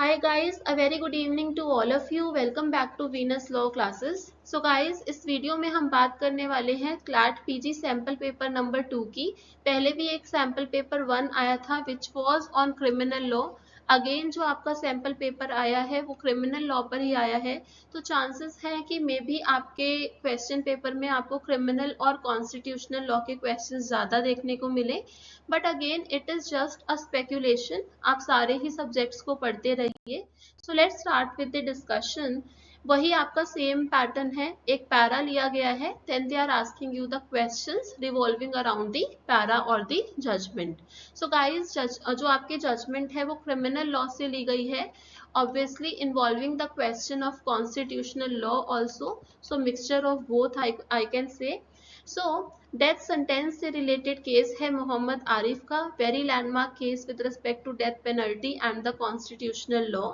Hi guys, a very good evening to all of you. Welcome back to Venus Law Classes. So guys, इस video में हम बात करने वाले हैं CLAT PG sample paper number 2 की। पहले भी एक सैम्पल पेपर 1 आया था which was on criminal law. Again जो आपका सैम्पल पेपर आया है वो क्रिमिनल लॉ पर ही आया है, तो चांसेस है कि मे बी आपके क्वेश्चन पेपर में आपको क्रिमिनल और कॉन्स्टिट्यूशनल लॉ के क्वेश्चंस ज़्यादा देखने को मिले। But again it is just a speculation, आप सारे ही सब्जेक्ट्स को पढ़ते रहिए। So let's start with the discussion. वही आपका सेम पैटर्न है, एक पैरा लिया गया है, then they are asking you the questions revolving around the para और द जजमेंट। सो गाइस, जो आपके जजमेंट है वो क्रिमिनल लॉ से ली गई है, obviously involving the question of constitutional law also, so mixture of both I can say. So death sentence से related case है मोहम्मद आरिफ का, very landmark case with respect to death penalty and the constitutional law.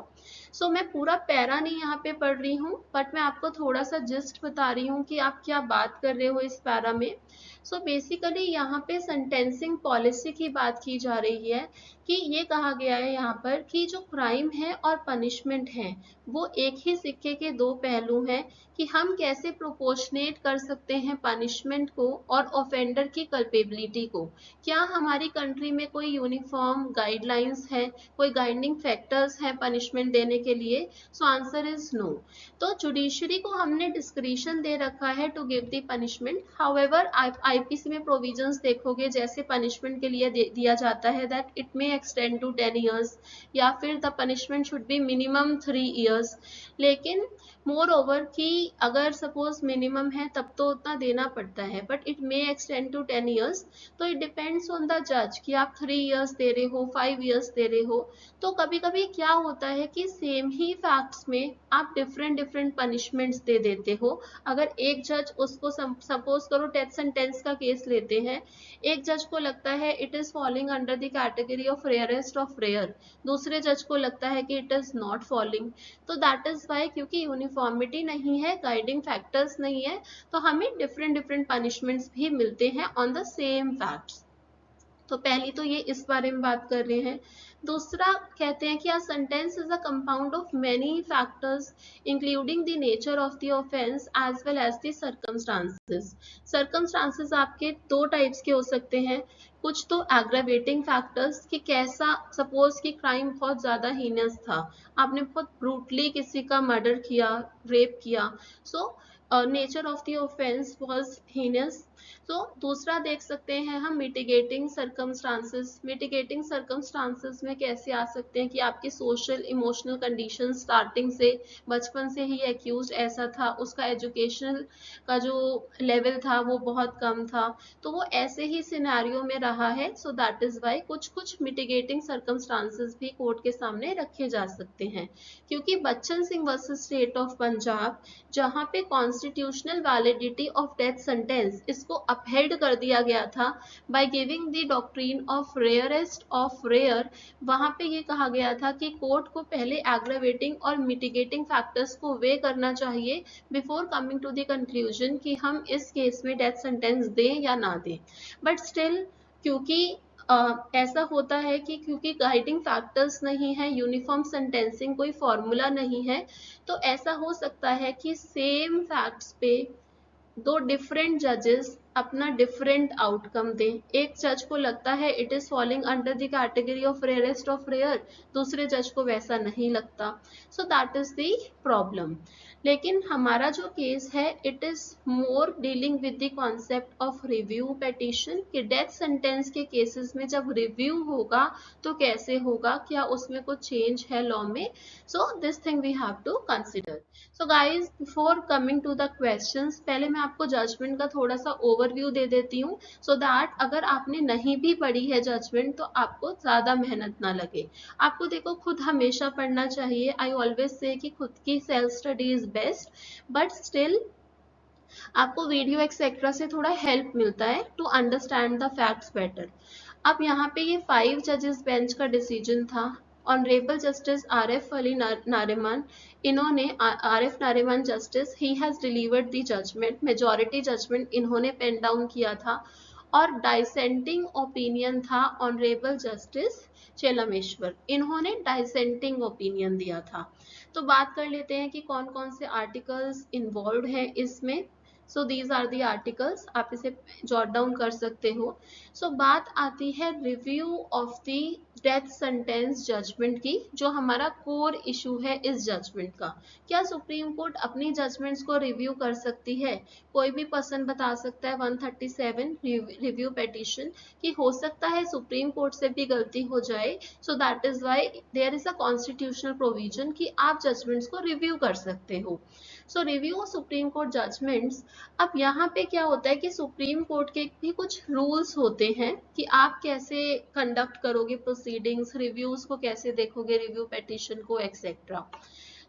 So मैं पूरा para नहीं यहाँ पे पढ़ रही हूँ, बट मैं आपको थोड़ा सा जस्ट बता रही हूँ कि आप क्या बात कर रहे हो इस पैरा में। सो बेसिकली यहाँ पे सेंटेंसिंग पॉलिसी की बात की जा रही है कि ये कहा गया है यहाँ पर कि जो क्राइम है और पनिशमेंट है वो एक ही सिक्के के दो पहलू हैं, कि हम कैसे प्रोपोर्शनेट कर सकते हैं पनिशमेंट को और ऑफेंडर की कल्पेबिलिटी को। क्या हमारी कंट्री में कोई यूनिफॉर्म गाइडलाइंस है, कोई गाइडिंग फैक्टर्स हैं पनिशमेंट देने के लिए? So answer is no. तो जुडिशरी को हमने डिस्क्रिशन दे रखा है to give the punishment. However IPC में प्रोविजंस देखोगे, जैसे पनिशमेंट के लिए दिया जाता है that it may extend to 10 years, या फिर the punishment should be minimum 3 years। लेकिन मोर ओवर कि अगर सपोज मिनिमम है तब तो उतना देना पड़ता है, but it may extend to 10 years। तो इट डिपेंड्स ऑन द जज कि आप 3 years दे रहे हो, 5 years दे रहे हो। तो कभी कभी क्या होता है कि सेम ही फैक्ट्स में आप डिफरेंट डिफरेंट पनिशमेंट्स दे देते हो। अगर एक जज उसको सपोज करो डेथ सेंटेंस का केस लेते हैं, एक जज को लगता है it is falling under the category of rarest of rare, दूसरे जज को लगता है कि इट इज नॉट फॉलिंग। तो दैट इज वाई, क्योंकि यूनिफॉर्मिटी नहीं है, गाइडिंग फैक्टर्स नहीं है, तो हमें डिफरेंट डिफरेंट पनिशमेंट्स भी मिलते हैं ऑन द सेम फैक्ट्स। तो पहली तो ये इस बारे में बात कर रहे हैं। दूसरा कहते हैं कि a sentence is a compound of many factors including the nature of the offense as well as the circumstances। circumstances आपके दो टाइप्स के हो सकते हैं, कुछ तो aggravating factors कि कैसा, सपोज कि क्राइम बहुत ज्यादा हीनस था, आपने बहुत ब्रूटली किसी का मर्डर किया, रेप किया, so nature of the offence was heinous. तो दूसरा देख सकते हैं हम मिटिगेटिंग सर्कमस्टांसेस। मिटिगेटिंग सर्कमस्टांसेस में कैसे आ सकते हैं कि आपकी सोशल इमोशनल कंडीशन स्टार्टिंग से, बचपन से ही एक्यूज ऐसा था, उसका एजुकेशनल का जो लेवल था वो बहुत कम था, तो वो ऐसे ही सिनेरियो में रहा है। सो दैट इज वाई कुछ कुछ मिटिगेटिंग सर्कमस्टांसेस भी कोर्ट के सामने रखे जा सकते हैं। क्योंकि Bachan Singh versus state of Punjab, जहाँ पे constitutional validity of death sentence इसको अपहेल्ड कर दिया गया था by giving the doctrine of rarest of rare, वहां पे ये कहा गया था कि कोर्ट को पहले एग्रावेटिंग और मिटिगेटिंग फैक्टर्स को वे करना चाहिए before coming to the conclusion कि हम इस केस में डेथ सेंटेंस दें या ना दें। बट स्टिल क्योंकि ऐसा होता है कि क्योंकि गाइडिंग फैक्टर्स नहीं है, यूनिफॉर्म सेंटेंसिंग कोई फॉर्मूला नहीं है, तो ऐसा हो सकता है कि सेम फैक्ट्स पे दो डिफरेंट जजेस अपना डिफरेंट आउटकम दें। एक जज को लगता है it is falling under the category of rarest of rare, दूसरे जज को वैसा नहीं लगता। So that is the problem. लेकिन हमारा जो केस है it is more dealing with the concept of review petition, कि डेथ सेंटेंस के केसेस में जब रिव्यू होगा तो कैसे होगा, क्या उसमें कुछ चेंज है लॉ में। So this thing we have to consider. So guys, before coming to the questions, पहले मैं आपको जजमेंट का थोड़ा सा ओवरव्यू दे देती हूँ, सो दैट अगर आपने नहीं भी पढ़ी है जजमेंट तो आपको ज़्यादा मेहनत ना लगे। आपको देखो खुद हमेशा पढ़ना चाहिए, आई ऑलवेज से कि खुद की self study is best, but still आपको वीडियो एक्सेट्रा से थोड़ा हेल्प मिलता है to understand the facts better. अब यहाँ पे ये 5 जजेस बेंच का डिसीजन था। ऑनरेबल जस्टिस आरिफ अली नारिमन, इन्होंने Arif Nariman justice, he has delivered the judgment, majority judgment इन्होंने पेन डाउन किया था। और डाइसेंटिंग ओपिनियन था ऑनरेबल जस्टिस चेलामेश्वर, इन्होंने डाइसेंटिंग ओपिनियन दिया था। तो बात कर लेते हैं कि कौन कौन से आर्टिकल्स इन्वॉल्व हैं इसमें। So these are the articles, आप इसे जॉट डाउन कर सकते हो। सो बात आती है review of the death sentence judgment की, जो हमारा कोर इशू है इस जजमेंट का। क्या सुप्रीम कोर्ट अपनी जजमेंट्स को रिव्यू कर सकती है? कोई भी पर्सन बता सकता है 137 रिव्यू पेटिशन कि हो सकता है सुप्रीम कोर्ट से भी गलती हो जाए। So that is why there is a constitutional provision कि आप जजमेंट्स को रिव्यू कर सकते हो। So review supreme court judgments. अब यहाँ पे क्या होता है कि सुप्रीम कोर्ट के भी कुछ रूल्स होते हैं कि आप कैसे कंडक्ट करोगे प्रोसीडिंग्स, रिव्यूज को कैसे देखोगे, रिव्यू पेटिशन को, एक्सेट्रा।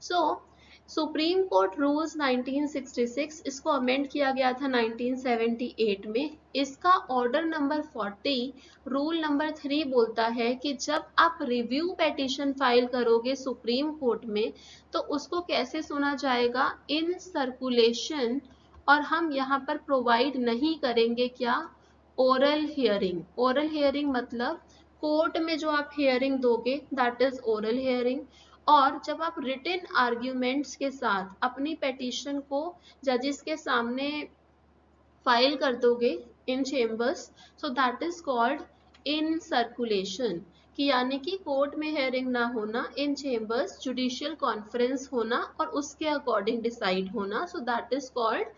सो सुप्रीम कोर्ट रूल्स 1966, इसको अमेंड किया गया था 1978 में। इसका ऑर्डर नंबर 40 रूल नंबर 3 बोलता है कि जब आप रिव्यू पेटिशन फाइल करोगे सुप्रीम कोर्ट में तो उसको कैसे सुना जाएगा, इन सर्कुलेशन। और हम यहाँ पर प्रोवाइड नहीं करेंगे क्या, ओरल हियरिंग। ओरल हियरिंग मतलब कोर्ट में जो आप हियरिंग दोगे दैट इज ओरल हियरिंग। और जब आप रिटन आर्ग्यूमेंट्स के साथ अपनी पेटिशन को जजेस के सामने फाइल कर दोगे in chambers, so that is called in circulation. कि यानी कि कोर्ट में हेयरिंग ना होना, इन चेम्बर्स जुडिशियल कॉन्फ्रेंस होना और उसके अकॉर्डिंग डिसाइड होना, सो that is called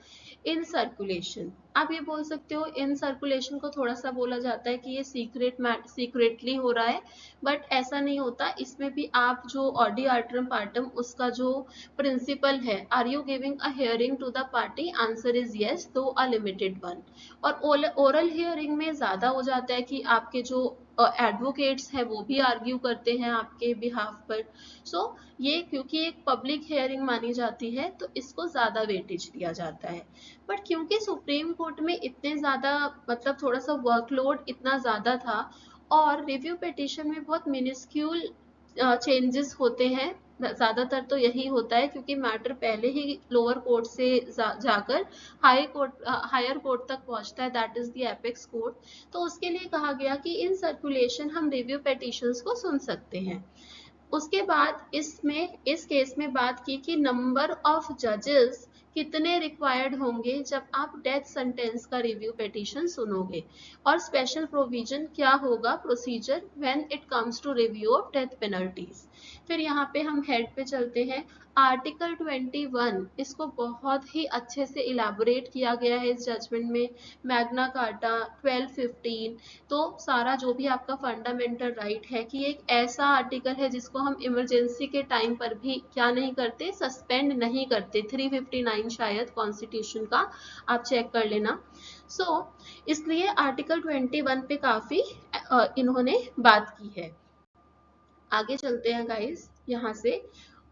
in circulation. आप ये बोल सकते हो इन सर्कुलेशन को थोड़ा सा बोला जाता है कि ये सीक्रेटली हो रहा है, बट ऐसा नहीं होता। इसमें भी आप जो ऑडी आर्ट्रम पार्टम उसका जो प्रिंसिपल है, are you giving a hearing to the party, answer is yes, though a limited one. और ओरल हियरिंग में ज्यादा हो जाता है कि आपके जो एडवोकेट्स हैं वो भी आर्ग्यू करते हैं आपके बिहाफ पर। सो ये क्योंकि एक पब्लिक हियरिंग मानी जाती है तो इसको ज्यादा वेटेज दिया जाता है। बट क्योंकि सुप्रीम कोर्ट में इतने ज्यादा मतलब थोड़ा सा वर्कलोड इतना ज्यादा था और रिव्यू पिटीशन में बहुत मिनिस्क्यूल चेंजेस होते हैं, ज्यादातर तो यही होता है क्योंकि मैटर पहले ही लोअर कोर्ट से जाकर हायर कोर्ट तक पहुंचता है, that is the apex court. तो उसके लिए कहा गया कि इन सर्कुलेशन हम रिव्यू पिटीशंस को सुन सकते हैं। उसके बाद इस केस में बात की कि नंबर ऑफ जजेस कितने रिक्वायर्ड होंगे जब आप डेथ सेंटेंस का रिव्यू पिटीशन सुनोगे, और स्पेशल प्रोविजन क्या होगा procedure when it comes to review of death penalties. फिर यहाँ पे हम हेड पे चलते हैं। आर्टिकल 21 इसको बहुत ही अच्छे से इलाबोरेट किया गया है इस जजमेंट में। मैग्ना कार्टा 1215, तो सारा जो भी आपका फंडामेंटल राइट है कि एक ऐसा आर्टिकल है जिसको हम इमरजेंसी के टाइम पर भी क्या नहीं करते, सस्पेंड नहीं करते। 359 शायद कॉन्स्टिट्यूशन का, आप चेक कर लेना। सो इसलिए आर्टिकल 21 पे काफी इन्होंने बात की है। आगे चलते हैं गाइस यहाँ से।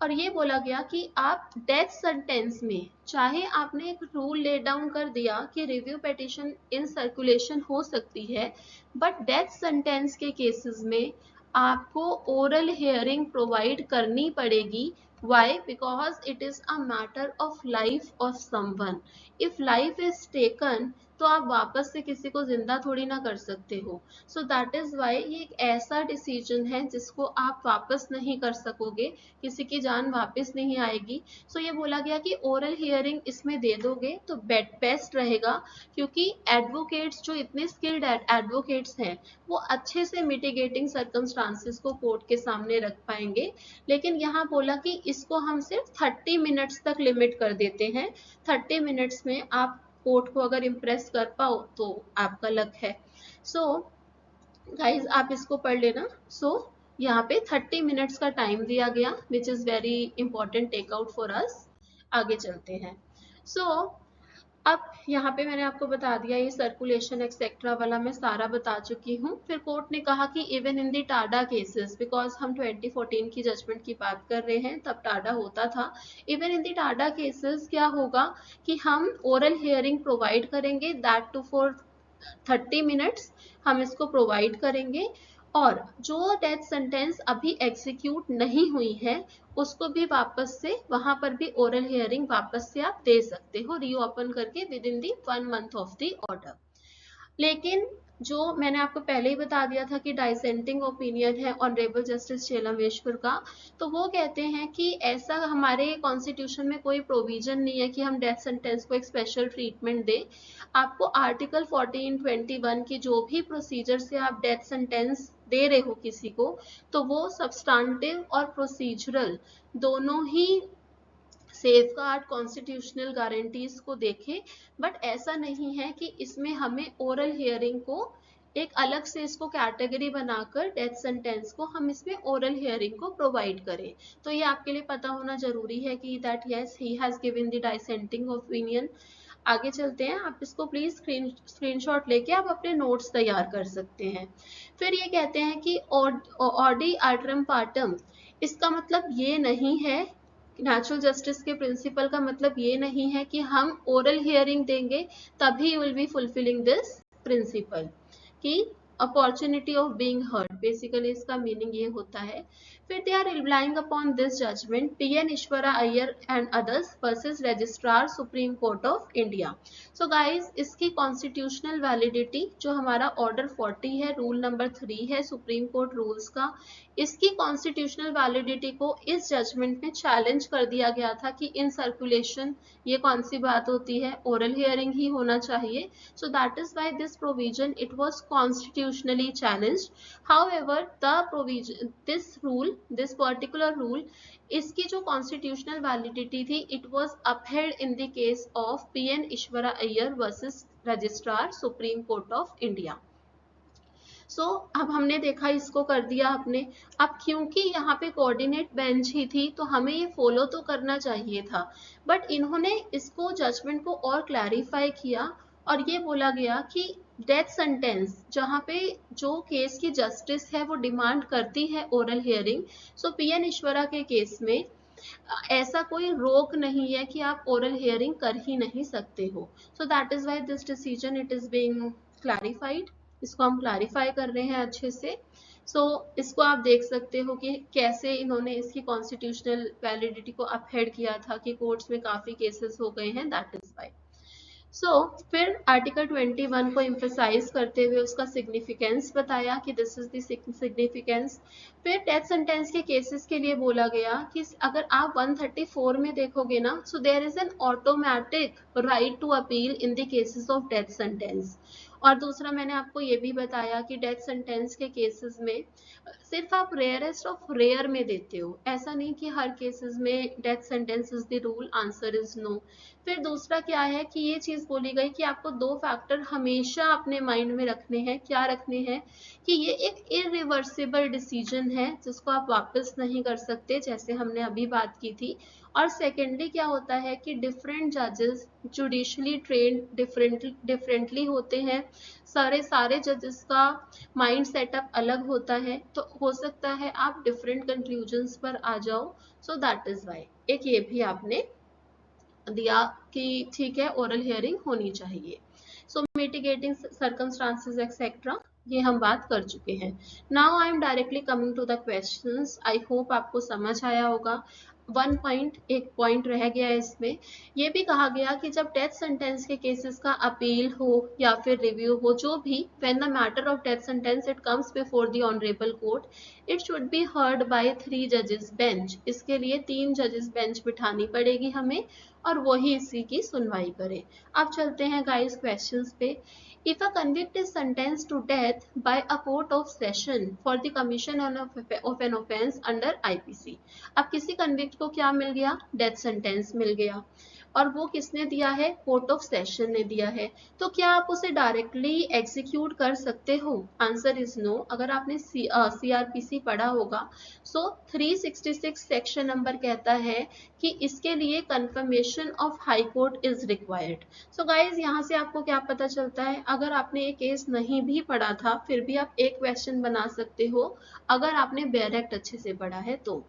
और ये बोला गया कि आप डेथ सेंटेंस में चाहे आपने एक रूल ले डाउन कर दिया कि रिव्यू पिटीशन इन सर्कुलेशन हो सकती है, बट डेथ सेंटेंस के केसेस में आपको ओरल हियरिंग प्रोवाइड करनी पड़ेगी। Why? Because it is a matter of life of someone. If life is taken तो आप वापस से किसी को जिंदा थोड़ी ना कर सकते हो। सो दैट इज वाई ये एक ऐसा डिसीजन है जिसको आप वापस नहीं कर सकोगे, किसी की जान वापस नहीं आएगी। सो ये बोला गया कि ओरल हियरिंग इसमें दे दोगे तो बेस्ट रहेगा, क्योंकि एडवोकेट्स जो इतने स्किल्ड एडवोकेट्स हैं वो अच्छे से मिटिगेटिंग सर्कमस्टांसेस को कोर्ट के सामने रख पाएंगे। लेकिन यहाँ बोला कि इसको हम सिर्फ 30 मिनट्स तक लिमिट कर देते हैं। 30 मिनट्स में आप कोर्ट को अगर इम्प्रेस कर पाओ तो आपका लक है। सो गाइज आप इसको पढ़ लेना। सो यहाँ पे 30 मिनट्स का टाइम दिया गया which is very important take out for us. आगे चलते हैं। सो अब यहाँ पे मैंने आपको बता दिया, ये सर्कुलेशन एक्सेट्रा वाला मैं सारा बता चुकी हूँ। फिर कोर्ट ने कहा कि even in the Tada cases, because हम 2014 की जजमेंट की बात कर रहे हैं तब टाडा होता था, even in the Tada cases क्या होगा कि हम ओरल हियरिंग प्रोवाइड करेंगे, दैट टू फॉर 30 मिनट्स हम इसको प्रोवाइड करेंगे। और जो डेथ सेंटेंस अभी एग्जीक्यूट नहीं हुई है उसको भी वापस से वहां पर भी ओरल हियरिंग वापस से आप दे सकते हो रीओपन करके with in the 1 month of the order. लेकिन जो मैंने आपको पहले ही बता दिया था कि डाइसेंटिंग ओपिनियन है ऑनरेबल जस्टिस चेलामेश्वर का, तो वो कहते हैं कि ऐसा हमारे कॉन्स्टिट्यूशन में कोई प्रोविजन नहीं है कि हम डेथ सेंटेंस को एक स्पेशल ट्रीटमेंट दें। आपको आर्टिकल 1421 की जो भी प्रोसीजर से आप डेथ सेंटेंस दे रहे हो किसी को, तो वो सब्सटेंटिव और प्रोसीजरल दोनों ही सेफ गार्ड कॉन्स्टिट्यूशनल गारंटीज को देखे, बट ऐसा नहीं है कि इसमें हमें ओरल हियरिंग को एक अलग से इसको कैटेगरी बनाकर डेथ सेंटेंस को हम इसमें ओरल हियरिंग को प्रोवाइड करें। तो ये आपके लिए पता होना जरूरी है कि that yes he has given the dissenting opinion. आगे चलते हैं, आप इसको प्लीज स्क्रीनशॉट लेके आप अपने नोट्स तैयार कर सकते हैं। फिर ये कहते हैं कि ऑडी आर्ट्रम पार्टम, इसका मतलब ये नहीं है, नेचुरल जस्टिस के प्रिंसिपल का मतलब ये नहीं है कि हम ओरल हियरिंग देंगे तभी you will be fulfilling this principle कि opportunity of being heard, basically इसका मीनिंग ये होता है। फिर they are relying upon this judgment P N Eswara Iyer and others versus registrar supreme court of India. So guys, इसकी constitutional validity जो हमारा order 40 है, रूल नंबर 3 है सुप्रीम कोर्ट रूल्स का, इसकी कॉन्स्टिट्यूशनल वैलिडिटी को इस जजमेंट में चैलेंज कर दिया गया था कि इन सर्कुलेशन ये कौन सी बात होती है, ओरल हियरिंग ही होना चाहिए। So that is why this provision it was constitutionally challenged. However, the provision, this particular rule, इसकी जो constitutional validity थी, it was upheld in the case of PN Ishwara Iyer versus Registrar Supreme Court of India. अब हमने देखा, इसको कर दिया आपने। अब क्योंकि यहाँ पे कोऑर्डिनेट बेंच ही थी तो हमें ये फॉलो तो करना चाहिए था, बट इन्होंने इसको जजमेंट को और क्लैरिफाई किया और ये बोला गया कि डेथ सेंटेंस जहाँ पे जो केस की जस्टिस है वो डिमांड करती है ओरल हियरिंग, सो पीएन ईश्वरा के केस में ऐसा कोई रोक नहीं है कि आप ओरल हियरिंग कर ही नहीं सकते हो। सो that is why this decision it is being clarified. इसको हम क्लैरिफाई कर रहे हैं अच्छे से। इसको आप देख सकते हो कि कैसे इन्होंने इसकी कॉन्स्टिट्यूशनल वैलिडिटी को अपहेड किया था कि कोर्ट्स में काफी केसेस हो गए हैं, दैट इज वाई। फिर आर्टिकल 21 को एम्फेसाइज करते हुए उसका सिग्निफिकेंस बताया कि दिस इज द सिग्निफिकेंस। फिर डेथ सेंटेंस के केसेस के लिए बोला गया कि अगर आप 134 में देखोगे ना, so there is an automatic right to appeal in the cases of death sentence. और दूसरा मैंने आपको ये भी बताया कि डेथ सेंटेंस के केसेस में सिर्फ आप रेयरेस्ट ऑफ रेयर में देते हो, ऐसा नहीं कि हर केसेस में death sentence is the rule, answer is no. फिर दूसरा क्या है कि ये चीज बोली गई कि आपको दो फैक्टर हमेशा अपने माइंड में रखने हैं। क्या रखने हैं? कि ये एक इरिवर्सिबल डिसीजन है जिसको आप वापस नहीं कर सकते, जैसे हमने अभी बात की थी। और सेकेंडली क्या होता है कि डिफरेंट जजेस जुडिशली ट्रेंड डिफरेंटली होते हैं, सारे जजेस का माइंड सेटअप अलग होता है, तो हो सकता है आप डिफरेंट कंक्लूजन्स पर आ जाओ। सो दैट इज वाई एक ये भी आपने दिया कि ठीक है ओरल हियरिंग होनी चाहिए। मिटिगेटिंग सर्कमस्टांसेस एक्सेट्रा ये हम बात कर चुके हैं। Now I am directly coming to the questions. I hope आपको समझ आया होगा। एक पॉइंट रह गया है इसमें, ये भी कहा गया कि जब डेथ सेंटेंस के केसेस का अपील हो या फिर रिव्यू हो, जो भी, when the matter of death sentence it comes before the honourable court, it should be heard by 3 जजेस बेंच। इसके लिए 3 जजेस बेंच बिठानी पड़ेगी हमें और वही इसी की सुनवाई करे। अब चलते हैं गाइस क्वेश्चंस पे। If a convict is sentenced to death by a court of session for the commission of an offence under IPC, अब किसी कन्विक्ट को क्या मिल गया? डेथ सेंटेंस मिल गया। और वो किसने दिया है? कोर्ट ऑफ सेशन ने दिया है। तो क्या आप उसे डायरेक्टली एग्जीक्यूट कर सकते हो? Answer is no. अगर आपने CRPC पढ़ा होगा, सो 366 सेक्शन नंबर कहता है कि इसके लिए confirmation of high court is required. So guys, यहाँ से आपको क्या पता चलता है? अगर आपने ये केस नहीं भी पढ़ा था फिर भी आप एक क्वेश्चन बना सकते हो अगर आपने डायरेक्ट अच्छे से पढ़ा है तो।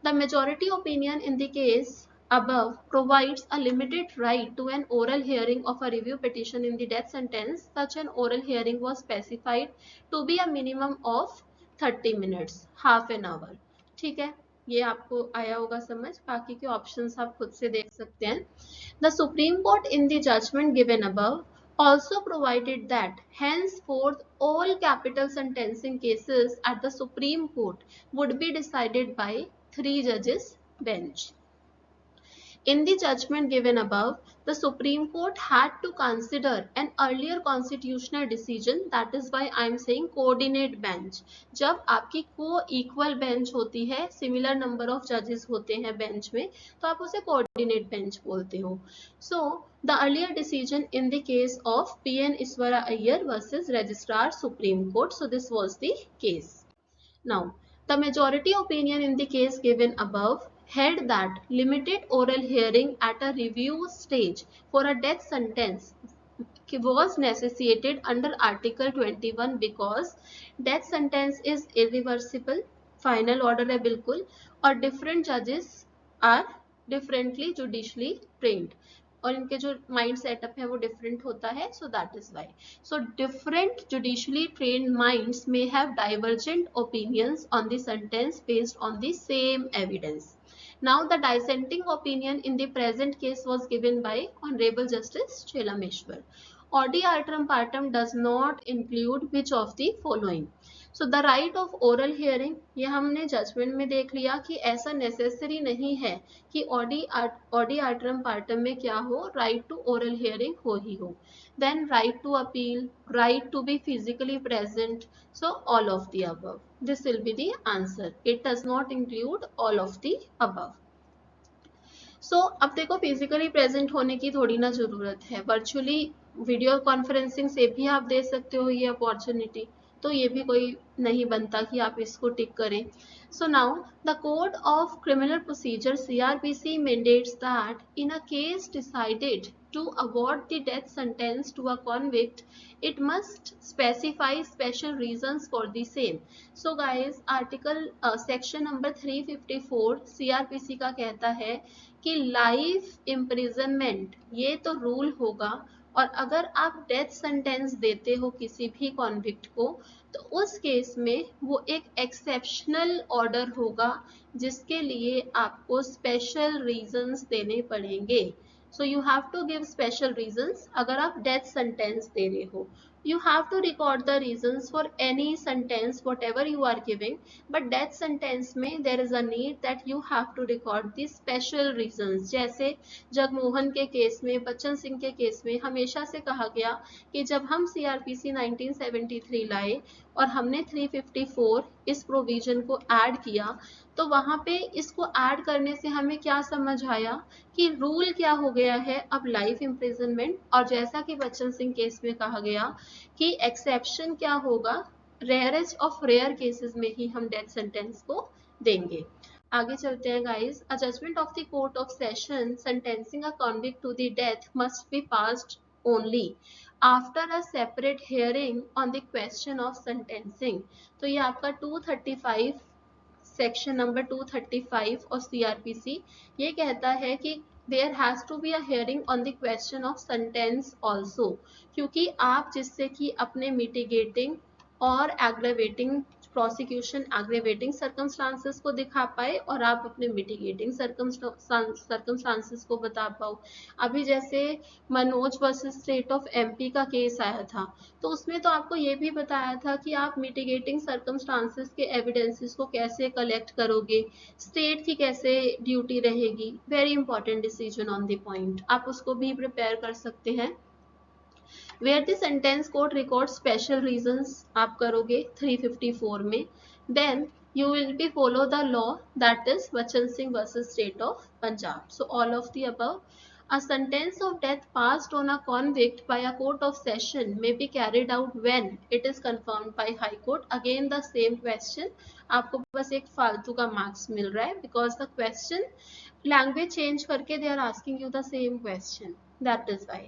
The majority opinion in the case above provides a limited right to an oral hearing of a review petition in the death sentence. Such an oral hearing was specified to be a minimum of 30 minutes, half an hour. ठीक है, ये आपको आया होगा समझ। बाकी के options आप खुद से देख सकते हैं। The Supreme Court in the judgment given above also provided that henceforth all capital sentencing cases at the Supreme Court would be decided by 3 judges bench. In the judgment given above, the Supreme Court had to consider an earlier constitutional decision. That is why I am saying coordinate bench. जब आपकी co-equal bench होती है, similar number of judges होते हैं bench में, तो आप उसे coordinate bench बोलते हो. So the earlier decision in the case of P.N. Iswara Iyer versus Registrar Supreme Court. So this was the case. Now, the majority opinion in the case given above held that limited oral hearing at a review stage for a death sentence was necessitated under Article 21 because death sentence is irreversible, final order है बिल्कुल, और different judges are differently judicially trained. और इनके जो mind setup है वो different होता है, so that is why. So different judicially trained minds may have divergent opinions on the sentence based on the same evidence. Now the dissenting opinion in the present case was given by Honorable Justice Chelameshwar. Audi alteram partem does not include which of the following. So the right of oral hearing, ये हमने judgement में देख लिया कि ऐसा necessary नहीं है कि ऑडी आर्टरम पार्टम में क्या हो, राइट टू ओरल हियरिंग हो ही हो. Then right to appeal, right to be physically present, so all of the above. This will be the answer. It does not include all of the above. सो अब देखो, physically present होने की थोड़ी ना जरूरत है, वर्चुअली वीडियो कॉन्फ्रेंसिंग से भी आप दे सकते हो ये अपॉर्चुनिटी, तो ये भी कोई नहीं बनता कि आप इसको टिक करें. So now the code of criminal procedure CRPC mandates that in a case decided to award the death sentence to a convict, it must specify special reasons for the same. So guys, article section number 354 CRPC का कहता है कि life imprisonment ये तो rule होगा, और अगर आप डेथ सेंटेंस देते हो किसी भी कॉन्विक्ट को, तो उस केस में वो एक एक्सेप्शनल ऑर्डर होगा जिसके लिए आपको स्पेशल रीजंस देने पड़ेंगे. So you have to give special reasons अगर आप डेथ सेंटेंस दे रहे हो. You have to record the reasons for any sentence whatever you are giving, but death sentence में there is a need that you have to record the special reasons. जैसे जगमोहन के case में, बच्चन सिंह के case में हमेशा से कहा गया कि जब हम CRPC 1973 लाए और हमने 354 इस प्रोविजन को ऐड किया, तो वहां पे इसको ऐड करने से हमें क्या समझ आया कि रूल क्या हो गया है अब लाइफ इम्प्रिजनमेंट, और जैसा कि बच्चन सिंह केस में कहा गया कि एक्सेप्शन क्या होगा, रेयरेस्ट ऑफ रेयर केसेस में ही हम डेथ सेंटेंस को देंगे. आगे चलते हैं guys. A judgment of the court of session sentencing a convict to the death must be passed only after a separate hearing on the question of sentencing. तो ये आपका 235 सेक्शन नंबर 235 और CRPC ये कहता है कि there has to be a hearing on the question of sentence also, क्योंकि आप जिससे कि अपने मिटिगेटिंग और एग्रेवेटिंग प्रोसिक्यूशन एग्रेवेटिंग सर्कमस्टांसेस को दिखा पाए और आप अपने मिटिगेटिंग सर्कमस्टांसेस को बता पाओ. अभी जैसे Manoj versus state of MP का केस आया था, तो उसमें तो आपको ये भी बताया था कि आप मिटिगेटिंग सर्कमस्टांसेस के एविडेंसेस को कैसे कलेक्ट करोगे, स्टेट की कैसे ड्यूटी रहेगी. Very important decision on the point, आप उसको भी प्रिपेयर कर सकते हैं. Where the sentence court record special reasons आप करोगे 354 में. Then you will be follow the law, that is Bachchan Singh versus State of Punjab. So all of the above. A sentence of death passed on a convict by a court of session may be carried out when it is confirmed by High Court. Again the same question, आपको बस एक फालतू का marks मिल रहा है because the question language change करके they are asking you the same question. That is why.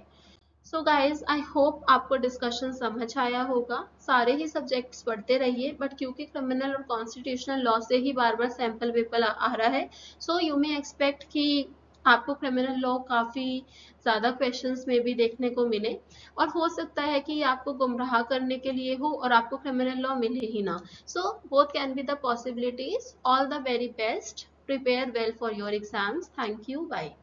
So guys, I hope आपको discussion समझ आया होगा. सारे ही सब्जेक्ट्स पढ़ते रहिए, बट क्योंकि क्रिमिनल और कॉन्स्टिट्यूशनल लॉ से ही बार बार सैम्पल पेपर आ रहा है, सो यू मे एक्सपेक्ट कि आपको क्रिमिनल लॉ काफ़ी ज़्यादा क्वेश्चंस में भी देखने को मिले, और हो सकता है कि आपको गुमराह करने के लिए हो और आपको क्रिमिनल लॉ मिले ही ना. So both can be the possibilities. All the very best. Prepare well for your exams. Thank you. Bye.